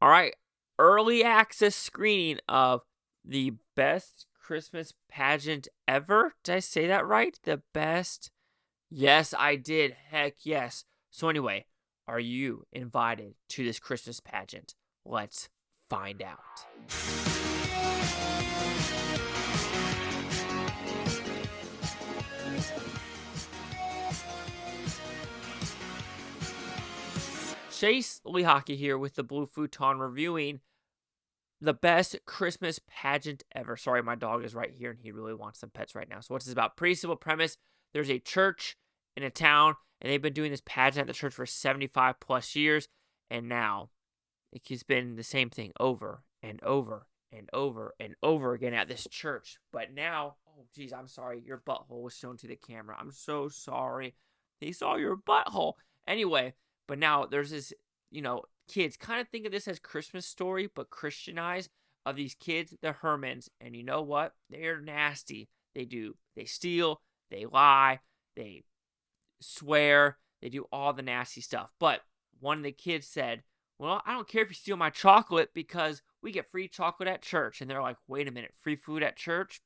All right, early access screening of the best Christmas pageant ever. Did I say that right? The best? Yes, I did. Heck yes. So anyway, are you invited to this Christmas pageant? Let's find out. Chase Lee Hockey here with the Blue Futon reviewing the best Christmas pageant ever. Sorry, my dog is right here and he really wants some pets right now. So what's this about? Pretty simple premise. There's a church in a town and they've been doing this pageant at the church for 75 plus years. And now it's been the same thing over and over and over and over again at this church. But now, oh geez, I'm sorry. Your butthole was shown to the camera. I'm so sorry. They saw your butthole. Anyway, but now there's this, kids kind of think of this as Christmas Story, but Christianized, of these kids, the Hermans. And you know what? They're nasty. They steal, they lie, they swear, they do all the nasty stuff. But one of the kids said, well, I don't care if you steal my chocolate because we get free chocolate at church. And they're like, wait a minute, free food at church?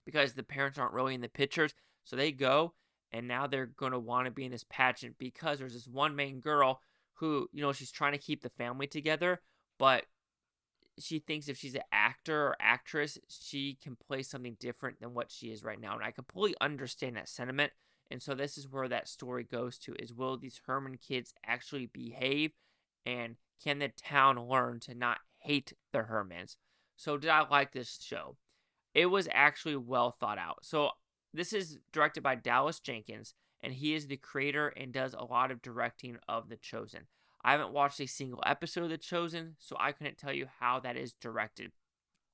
Because the parents aren't really in the pictures. So they go, and now they're going to want to be in this pageant because there's this one main girl who, she's trying to keep the family together, but she thinks if she's an actor or actress, she can play something different than what she is right now. And I completely understand that sentiment. And so this is where that story goes to, is will these Herman kids actually behave? And can the town learn to not hate the Hermans? So did I like this show? It was actually well thought out. So this is directed by Jenkins, and he is the creator and does a lot of directing of The Chosen. I haven't watched a single episode of The Chosen, so I couldn't tell you how that is directed.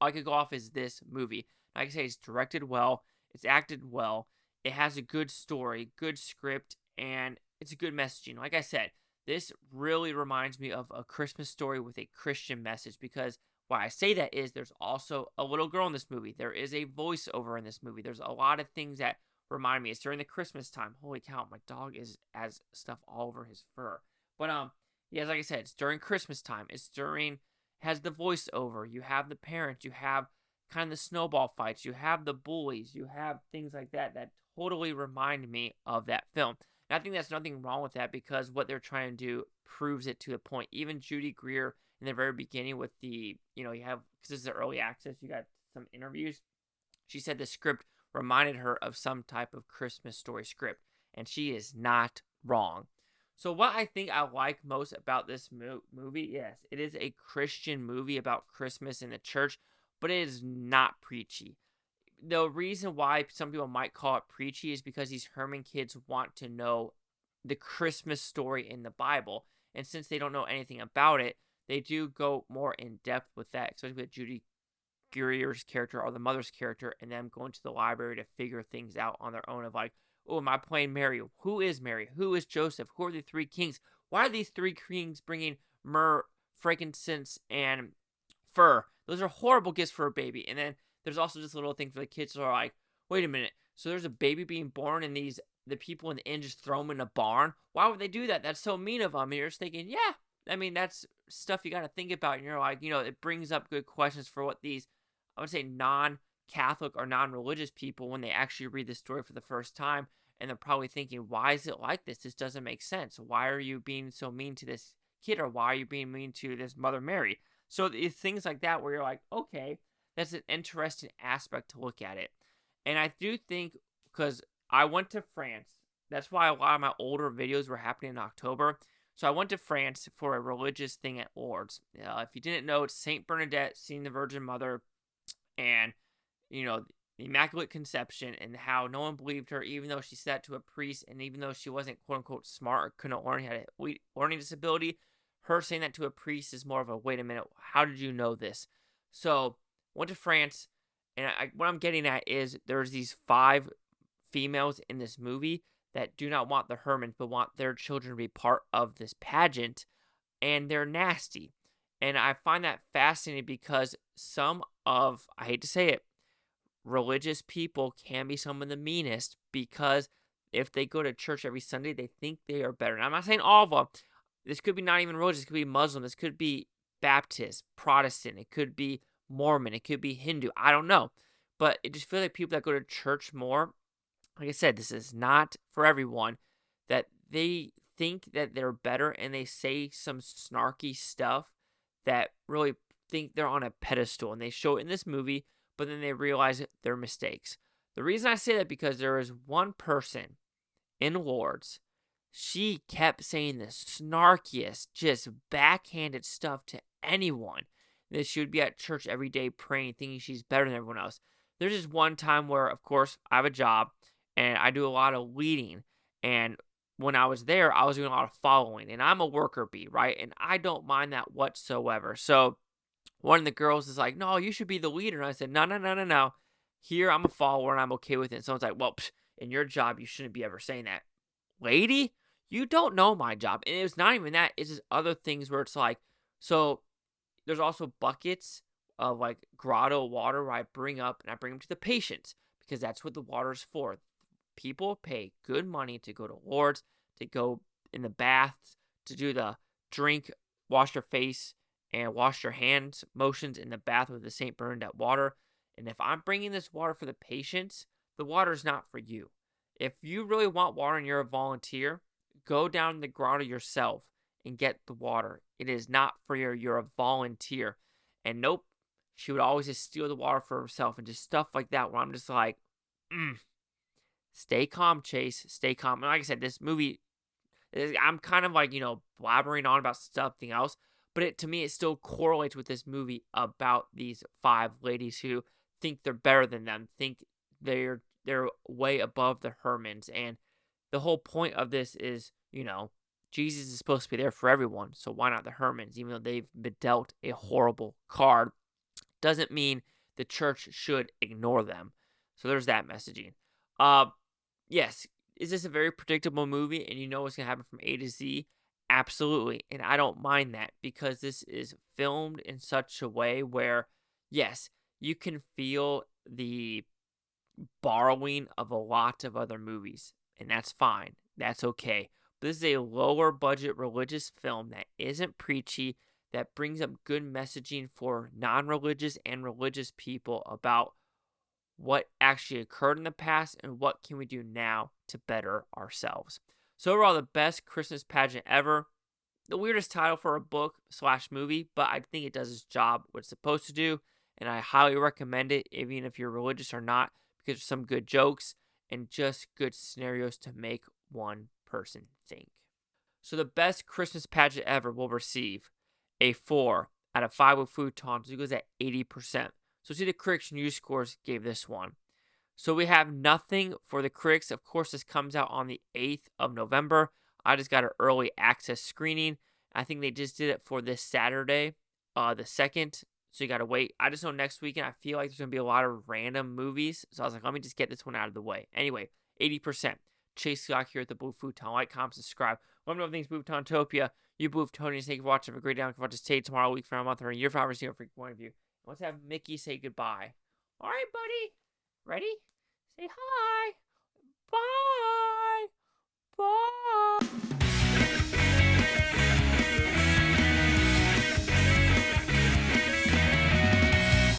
All I could go off is this movie. Like I say, it's directed well, it's acted well, it has a good story, good script, and it's a good messaging. Like I said, this really reminds me of A Christmas Story with a Christian message, because why I say that is there's also a little girl in this movie. There is a voiceover in this movie. There's a lot of things that remind me. It's during the Christmas time. Holy cow, my dog has stuff all over his fur. But yeah, like I said, it's during Christmas time. Has the voiceover. You have the parents. You have kind of the snowball fights. You have the bullies. You have things like that totally remind me of that film. And I think there's nothing wrong with that, because what they're trying to do proves it to the point. Even Judy Greer in the very beginning with the, you have, because this is early access, you got some interviews. She said the script reminded her of some type of Christmas Story script, and she is not wrong. So what I think I like most about this movie, yes, it is a Christian movie about Christmas in the church, but it is not preachy. The reason why some people might call it preachy is because these Herman kids want to know the Christmas story in the Bible, and since they don't know anything about it, they do go more in depth with that, especially with Judy Greer's character or the mother's character, and them going to the library to figure things out on their own of like, oh, am I playing Mary? Who is Mary? Who is Joseph? Who are the three kings? Why are these three kings bringing myrrh, frankincense, and fur? Those are horrible gifts for a baby. And then there's also this little thing for the kids who are like, wait a minute, so there's a baby being born and the people in the inn just throw them in a barn? Why would they do that? That's so mean of them. And you're just thinking, yeah, I mean, that's stuff you got to think about. And you're like, it brings up good questions for what these, I would say, non-Catholic or non-religious people, when they actually read this story for the first time, and they're probably thinking, why is it like this? This doesn't make sense. Why are you being so mean to this kid? Or why are you being mean to this Mother Mary? So it's things like that where you're like, okay, that's an interesting aspect to look at it. And I do think, because I went to France, that's why a lot of my older videos were happening in October. So I went to France for a religious thing at Lourdes. If you didn't know, it's Saint Bernadette seeing the Virgin Mother, and the Immaculate Conception, and how no one believed her, even though she said to a priest, and even though she wasn't quote unquote smart or couldn't learn, had a learning disability, her saying that to a priest is more of a, wait a minute, how did you know this? So went to France, and what I'm getting at is there's these 5 females in this movie that do not want the Hermans, but want their children to be part of this pageant, and they're nasty. And I find that fascinating because some of, I hate to say it, religious people can be some of the meanest, because if they go to church every Sunday, they think they are better. And I'm not saying all of them. This could be not even religious. This could be Muslim. This could be Baptist, Protestant, it could be Mormon, it could be Hindu. I don't know. But it just feels like people that go to church more, like I said, this is not for everyone, that they think that they're better and they say some snarky stuff that really think they're on a pedestal, and they show it in this movie, but then they realize their mistakes. The reason I say that because there is one person in Lords, she kept saying the snarkiest, just backhanded stuff to anyone. That she would be at church every day praying, thinking she's better than everyone else. There's just one time where, of course, I have a job and I do a lot of leading. And when I was there, I was doing a lot of following. And I'm a worker bee, right? And I don't mind that whatsoever. So one of the girls is like, no, you should be the leader. And I said, no, no, no, no, no. Here, I'm a follower and I'm okay with it. And someone's like, well, in your job, you shouldn't be ever saying that. Lady, you don't know my job. And it's not even that. It's just other things where it's like, so there's also buckets of like grotto water where I bring up and I bring them to the patients because that's what the water's for. People pay good money to go to wards, to go in the baths, to do the drink, wash your face, and wash your hands motions in the bath with the St. Bernadette water. And if I'm bringing this water for the patients, the water's not for you. If you really want water and you're a volunteer, go down the grotto yourself and get the water. It is not for you. You're a volunteer. And nope, she would always just steal the water for herself and just stuff like that where I'm just like, stay calm, Chase. Stay calm. And like I said, this movie, I'm kind of like, blabbering on about something else. But to me, it still correlates with this movie about these 5 ladies who think they're better than them, think they're way above the Hermans. And the whole point of this is, Jesus is supposed to be there for everyone. So why not the Hermans? Even though they've been dealt a horrible card, doesn't mean the church should ignore them. So there's that messaging. Yes, is this a very predictable movie and you know what's going to happen from A to Z? Absolutely. And I don't mind that because this is filmed in such a way where, yes, you can feel the borrowing of a lot of other movies. And that's fine. That's okay. But this is a lower budget religious film that isn't preachy, that brings up good messaging for non-religious and religious people about what actually occurred in the past and what can we do now to better ourselves. So overall, the best Christmas pageant ever. The weirdest title for a book/movie, but I think it does its job, what it's supposed to do, and I highly recommend it, even if you're religious or not, because there's some good jokes and just good scenarios to make one person think. So the best Christmas pageant ever will receive a 4 out of 5 with Futon, so it goes at 80%. So see the critics news scores gave this one. So we have nothing for the critics. Of course, this comes out on the 8th of November. I just got an early access screening. I think they just did it for this Saturday, the 2nd. So you got to wait. I just know next weekend, I feel like there's going to be a lot of random movies. So I was like, let me just get this one out of the way. Anyway, 80%. Chase Scott here at the Blue Futon. Like, comment, subscribe. Let me know if things Bluetoontopia. You Blue Futonians, thank you for watching. Have a great day. I can watch this today, tomorrow, week from a month, or a year from now. See your freaking point of view. Let's have Mickey say goodbye. All right, buddy. Ready? Say hi.